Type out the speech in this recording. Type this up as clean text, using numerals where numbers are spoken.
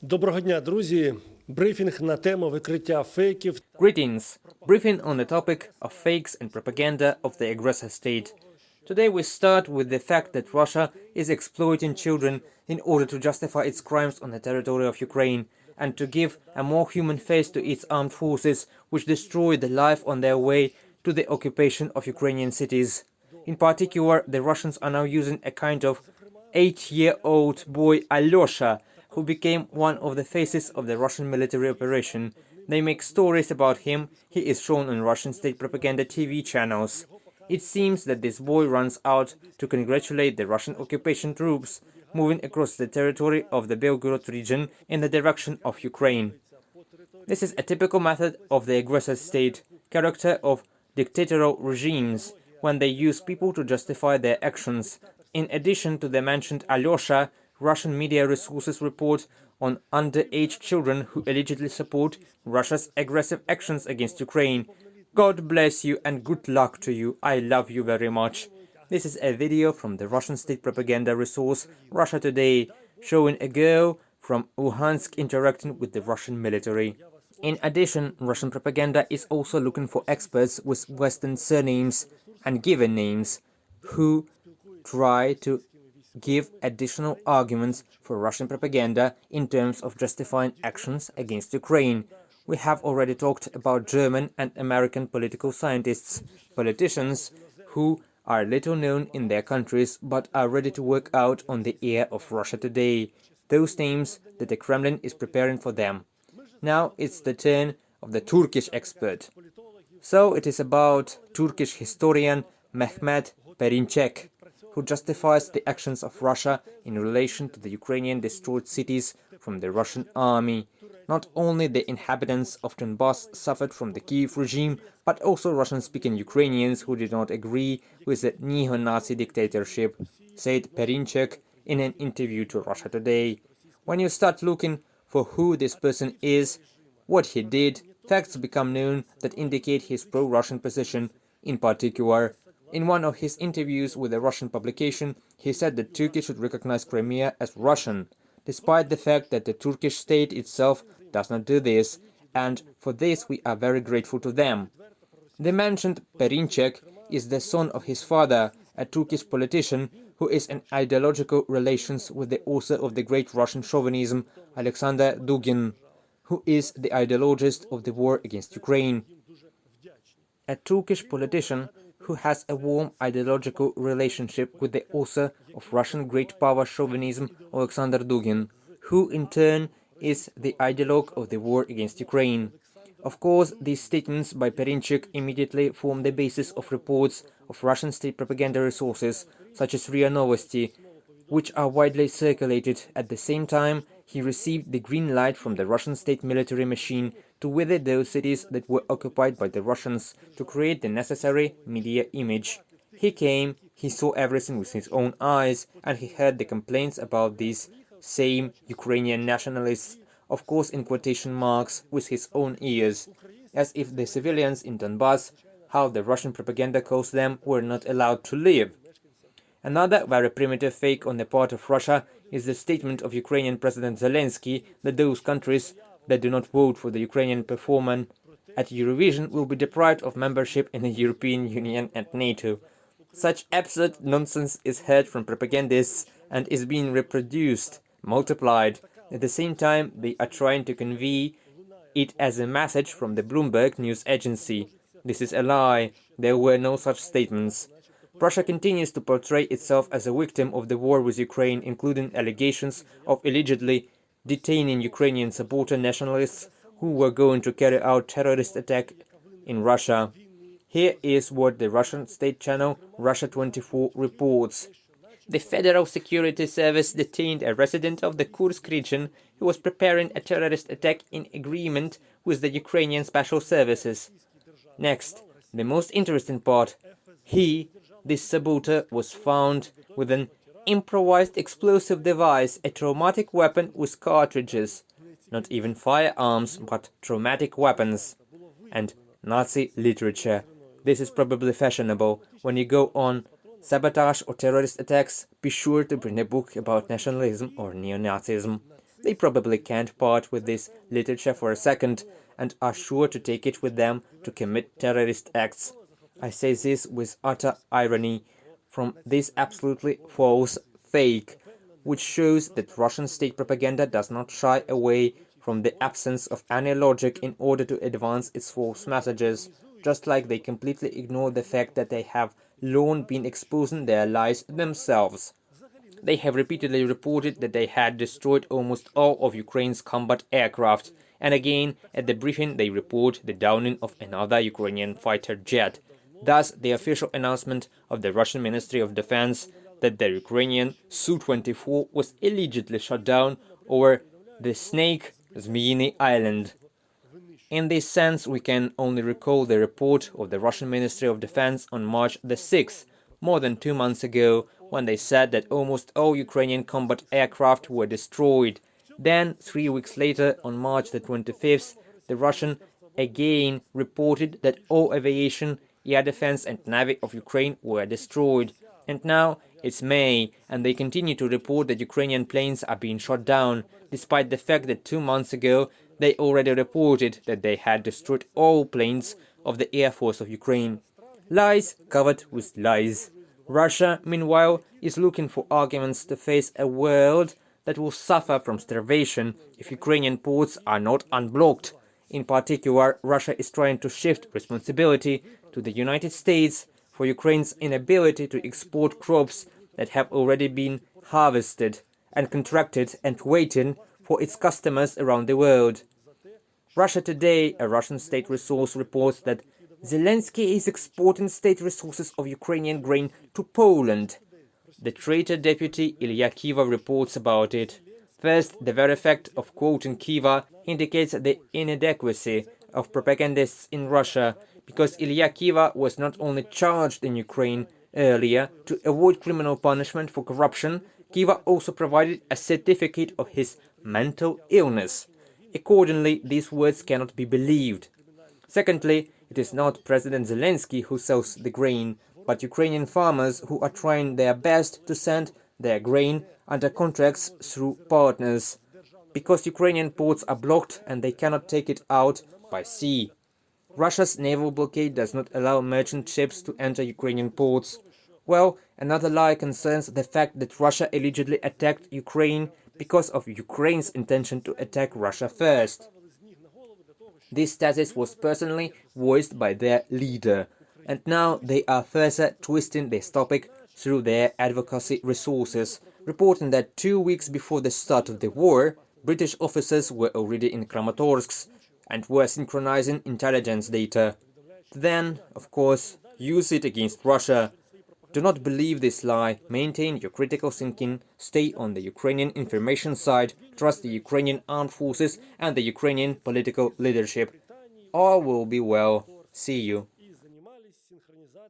Доброго дня, друзі. Брифінг на тему викриття фейків. Greetings! Briefing on the topic of fakes and propaganda of the aggressor state. Today we start with the fact that Russia is exploiting children in order to justify its crimes on the territory of Ukraine and to give a more human face to its armed forces which destroy the life on their way to the occupation of Ukrainian cities. In particular, the Russians are now using a kind of 8-year-old boy Alyosha, who became one of the faces of the Russian military operation. They make stories about him. He is shown on Russian state propaganda TV channels. It seems that this boy runs out to congratulate the Russian occupation troops moving across the territory of the Belgorod region in the direction of Ukraine. This is a typical method of the aggressor state, character of dictatorial regimes, when they use people to justify their actions. In addition to the mentioned Alyosha, Russian media resources report on underage children who allegedly support Russia's aggressive actions against Ukraine. God bless you and good luck to you. I love you very much. This is a video from the Russian state propaganda resource Russia Today, showing a girl from Luhansk interacting with the Russian military. In addition, Russian propaganda is also looking for experts with Western surnames and given names who try to give additional arguments for Russian propaganda in terms of justifying actions against Ukraine. We have already talked about German and American political scientists, politicians who are little known in their countries but are ready to work out on the air of Russia Today, those names that the Kremlin is preparing for them. Now it's the turn of the Turkish expert. So it is about Turkish historian Mehmet Perinçek, who justifies the actions of Russia in relation to the Ukrainian destroyed cities from the Russian army. Not only the inhabitants of Donbass suffered from the Kiev regime, but also Russian-speaking Ukrainians who did not agree with the neo-Nazi dictatorship, said Perinçek in an interview to Russia Today. When you start looking for who this person is, what he did, facts become known that indicate his pro-Russian position. In particular, in one of his interviews with a Russian publication, he said that Turkey should recognize Crimea as Russian, despite the fact that the Turkish state itself does not do this, and for this we are very grateful to them. The mentioned Perinçek is the son of his father, a Turkish politician who is in ideological relations with the author of the great Russian chauvinism, Alexander Dugin, who is the ideologist of the war against Ukraine. A Turkish politician who has a warm ideological relationship with the author of Russian great power chauvinism, Alexander Dugin, who in turn is the ideologue of the war against Ukraine. Of course, these statements by Perinçek immediately form the basis of reports of Russian state propaganda resources, such as RIA Novosti, which are widely circulated. At the same time, he received the green light from the Russian state military machine to wither those cities that were occupied by the Russians to create the necessary media image. He came, he saw everything with his own eyes, and he heard the complaints about these same Ukrainian nationalists, of course in quotation marks, with his own ears, as if the civilians in Donbass, how the Russian propaganda calls them, were not allowed to live. Another very primitive fake on the part of Russia is the statement of Ukrainian President Zelensky that those countries that do not vote for the Ukrainian performance at Eurovision will be deprived of membership in the European Union and NATO. Such absurd nonsense is heard from propagandists and is being reproduced, multiplied. At the same time, they are trying to convey it as a message from the Bloomberg news agency. This is a lie. There were no such statements. Russia continues to portray itself as a victim of the war with Ukraine, including allegations of allegedly detaining Ukrainian saboteur nationalists who were going to carry out terrorist attack in Russia. Here is what the Russian state channel Russia 24 reports. The Federal Security Service detained a resident of the Kursk region who was preparing a terrorist attack in agreement with the Ukrainian special services. Next, the most interesting part. This saboteur was found with an improvised explosive device, a traumatic weapon with cartridges, not even firearms, but traumatic weapons, and Nazi literature. This is probably fashionable. When you go on sabotage or terrorist attacks, be sure to bring a book about nationalism or neo-Nazism. They probably can't part with this literature for a second and are sure to take it with them to commit terrorist acts. I say this with utter irony from this absolutely false fake, which shows that Russian state propaganda does not shy away from the absence of any logic in order to advance its false messages, just like they completely ignore the fact that they have long been exposing their lies themselves. They have repeatedly reported that they had destroyed almost all of Ukraine's combat aircraft, and again, at the briefing, they report the downing of another Ukrainian fighter jet. Thus, the official announcement of the Russian Ministry of Defense that the Ukrainian Su-24 was allegedly shot down over the Snake Zmyiny Island. In this sense, we can only recall the report of the Russian Ministry of Defense on March the 6th, more than 2 months ago, when they said that almost all Ukrainian combat aircraft were destroyed. Then, 3 weeks later, on March the 25th, the Russian again reported that all aviation, air defense and navy of Ukraine were destroyed. And now it's May, and they continue to report that Ukrainian planes are being shot down, despite the fact that 2 months ago they already reported that they had destroyed all planes of the Air Force of Ukraine. Lies covered with lies. Russia, meanwhile, is looking for arguments to face a world that will suffer from starvation if Ukrainian ports are not unblocked. In particular, Russia is trying to shift responsibility to the United States for Ukraine's inability to export crops that have already been harvested and contracted and waiting for its customers around the world. Russia Today, a Russian state resource, reports that Zelensky is exporting state resources of Ukrainian grain to Poland. The traitor deputy Ilya Kiva reports about it. First, the very fact of quoting Kiva indicates the inadequacy of propagandists in Russia, because Ilya Kiva was not only charged in Ukraine earlier to avoid criminal punishment for corruption, Kiva also provided a certificate of his mental illness. Accordingly, these words cannot be believed. Secondly, it is not President Zelensky who sells the grain, but Ukrainian farmers who are trying their best to send their grain under contracts through partners, because Ukrainian ports are blocked and they cannot take it out by sea. Russia's naval blockade does not allow merchant ships to enter Ukrainian ports. Well, another lie concerns the fact that Russia allegedly attacked Ukraine because of Ukraine's intention to attack Russia first. This thesis was personally voiced by their leader, and now they are further twisting this topic through their advocacy resources, reporting that 2 weeks before the start of the war, British officers were already in Kramatorsk and were synchronizing intelligence data. Then, of course, use it against Russia. Do not believe this lie, maintain your critical thinking, stay on the Ukrainian information side, trust the Ukrainian armed forces and the Ukrainian political leadership. All will be well. See you.